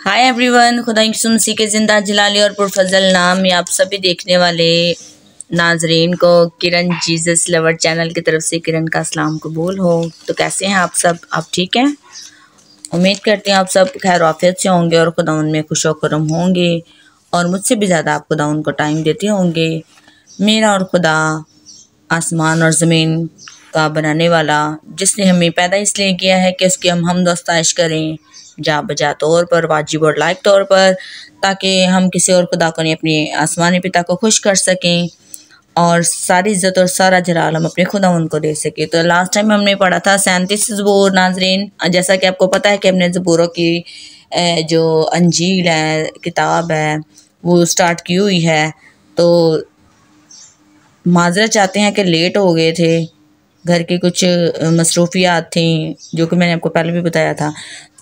Hi everyone, खुदा मसीह के जिंदा जलाली और पुरफजल नाम में आप सभी देखने वाले नाजरीन को किरण जीसस लवर चैनल की तरफ से किरण का अस्सलाम कबूल हो। तो कैसे हैं आप सब? आप ठीक हैं? उम्मीद करते हैं आप सब खैर आफियत से होंगे और खुदा में खुश करम होंगे और मुझसे भी ज़्यादा आप खुदा उनको टाइम देते होंगे। मेरा और खुदा आसमान और ज़मीन का बनाने वाला, जिसने हमें पैदा इसलिए किया है कि उसकी हम हमदोस्ताइश करें जा बजा तौर पर, वाजिब और लायक तौर पर, ताकि हम किसी और खुदा को नहीं अपने आसमानी पिता को खुश कर सकें और सारी इज्जत और सारा जलाल हम अपने खुदा उनको दे सके। तो लास्ट टाइम हमने पढ़ा था 37 ज़बूर नाजरीन। जैसा कि आपको पता है कि हमने ज़बूरों की जो अंजील है, किताब है, वो स्टार्ट की हुई है। तो माजरत चाहते हैं कि लेट हो गए थे, घर की कुछ मसरूफियात थी जो कि मैंने आपको पहले भी बताया था।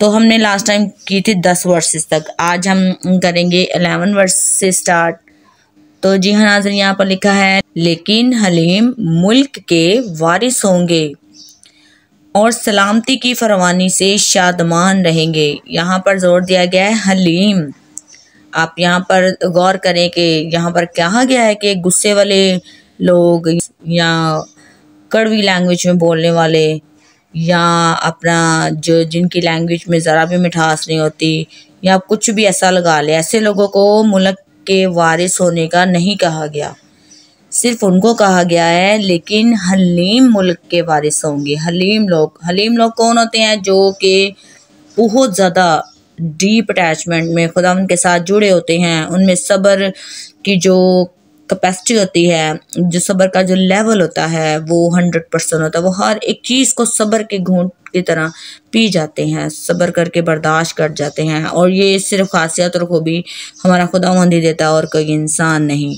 तो हमने लास्ट टाइम की थी 10 वर्सेस तक। आज हम करेंगे 11 वर्स से स्टार्ट। तो जी हाँ नाज़रीन, यहाँ पर लिखा है, लेकिन हलीम मुल्क के वारिस होंगे और सलामती की फरवानी से शादमान रहेंगे। यहाँ पर जोर दिया गया है हलीम। आप यहाँ पर गौर करें कि यहाँ पर कहा गया है कि गुस्से वाले लोग या कड़वी लैंग्वेज में बोलने वाले या अपना जो जिनकी लैंग्वेज में ज़रा भी मिठास नहीं होती या कुछ भी ऐसा लगा ले, ऐसे लोगों को मुल्क के वारिस होने का नहीं कहा गया। सिर्फ उनको कहा गया है लेकिन हलीम मुल्क के वारिस होंगे। हलीम लोग कौन होते हैं? जो कि बहुत ज़्यादा डीप अटैचमेंट में खुदा उनके साथ जुड़े होते हैं। उनमें सब्र की जो कैपेसिटी होती है, जो सब्र का जो लेवल होता है वो 100% होता है। वो हर एक चीज़ को सब्र के घूंट की तरह पी जाते हैं, सब्र करके बर्दाश्त कर जाते हैं। और ये सिर्फ खासियत और खूबी हमारा खुदावंद ही देता है और कोई इंसान नहीं।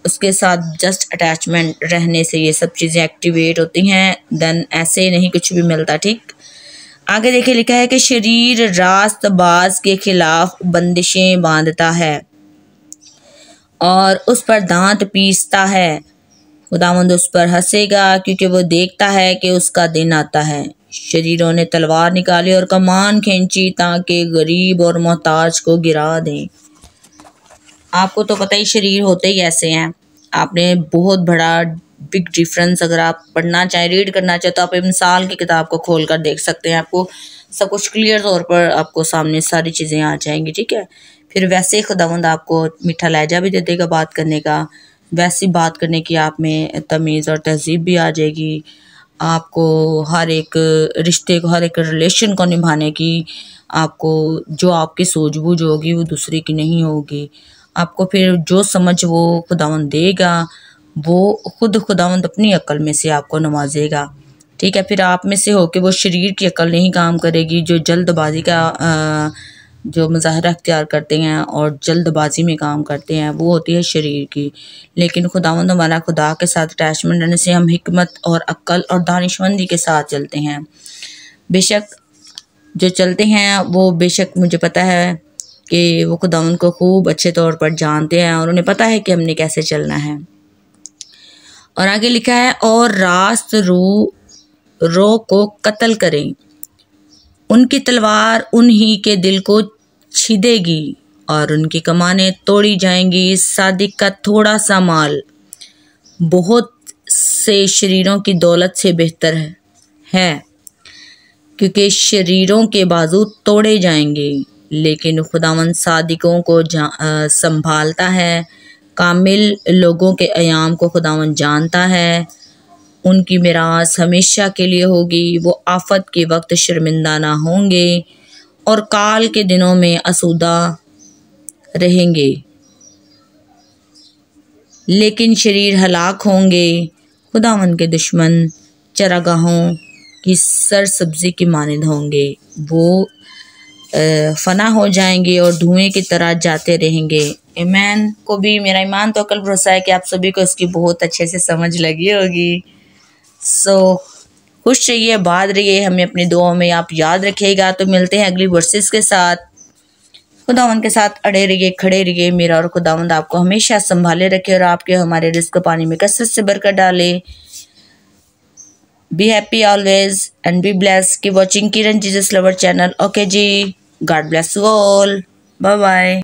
उसके साथ जस्ट अटैचमेंट रहने से ये सब चीज़ें एक्टिवेट होती हैं। देन ऐसे नहीं कुछ भी मिलता। ठीक, आगे देखिए लिखा है कि शरीर रास्तबाज के खिलाफ बंदिशें बांधता है और उस पर दांत पीसता है। खुदावंद उस पर हंसेगा क्योंकि वो देखता है कि उसका दिन आता है। शरीरों ने तलवार निकाली और कमान खींची ताकि गरीब और मोहताज को गिरा दें। आपको तो पता ही शरीर होते ही ऐसे हैं। आपने बहुत बड़ा बिग डिफरेंस, अगर आप पढ़ना चाहें, रीड करना चाहें, तो आप मिसाल की किताब को खोल कर देख सकते हैं। आपको सब कुछ क्लियर तौर पर आपको सामने सारी चीज़ें आ जाएंगी। ठीक है, फिर वैसे ही खुदावंद आपको मीठा लहजा भी दे देगा बात करने का, वैसी बात करने की आप में तमीज़ और तहजीब भी आ जाएगी। आपको हर एक रिश्ते को, हर एक रिलेशन को निभाने की आपको जो आपकी सूझबूझ होगी वो दूसरे की नहीं होगी। आपको फिर जो समझ वो खुदावंद देगा वो खुद खुदावंद अपनी अक्ल में से आपको नवाजेगा। ठीक है, फिर आप में से हो कि वो शरीर की अक्ल नहीं काम करेगी, जो जल्दबाजी का जो मुजाहरा अख्तियार करते हैं और जल्दबाजी में काम करते हैं, वो होती है शरीर की। लेकिन खुदावंद हमारा खुदा के साथ अटैचमेंट रहने से हम हिकमत और अक्ल और दानिशमंदी के साथ चलते हैं। बेशक जो चलते हैं वो, बेशक मुझे पता है कि वो खुदावंद को खूब अच्छे तौर पर जानते हैं और उन्हें पता है कि हमने कैसे चलना है। और आगे लिखा है, और रास्त रो को कत्ल करें, उनकी तलवार उन्हीं के दिल को छिदेगी और उनकी कमानें तोड़ी जाएंगी। सादिक का थोड़ा सा माल बहुत से शरीरों की दौलत से बेहतर है, क्योंकि शरीरों के बाजू तोड़े जाएंगे लेकिन खुदावंद सादिकों को संभालता है। कामिल लोगों के अयाम को खुदावंद जानता है, उनकी मिरास हमेशा के लिए होगी। वो आफत के वक्त शर्मिंदा ना होंगे और काल के दिनों में आसूदा रहेंगे, लेकिन शरीर हलाक होंगे। खुदावंद के दुश्मन चरागाहों की सरसब्जी की मानिंद होंगे, वो फना हो जाएंगे और धुएं की तरह जाते रहेंगे। ईमान को भी, मेरा ईमान तो कल भरोसा है कि आप सभी को इसकी बहुत अच्छे से समझ लगी होगी। खुश रहिए, आबाद रहिए, हमें अपनी दुआओं में आप याद रखिएगा। तो मिलते हैं अगली वर्सेस के साथ। खुदावंद के साथ अड़े रहिए, खड़े रहिए। मेरा और खुदावंद आपको हमेशा संभाले रखे और आपके हमारे रिस्क पानी में कसरत से बरकत डाले। Be happy always and be blessed. Keep watching Kiran Jesus lover channel. Okay जी। God bless you all, bye bye.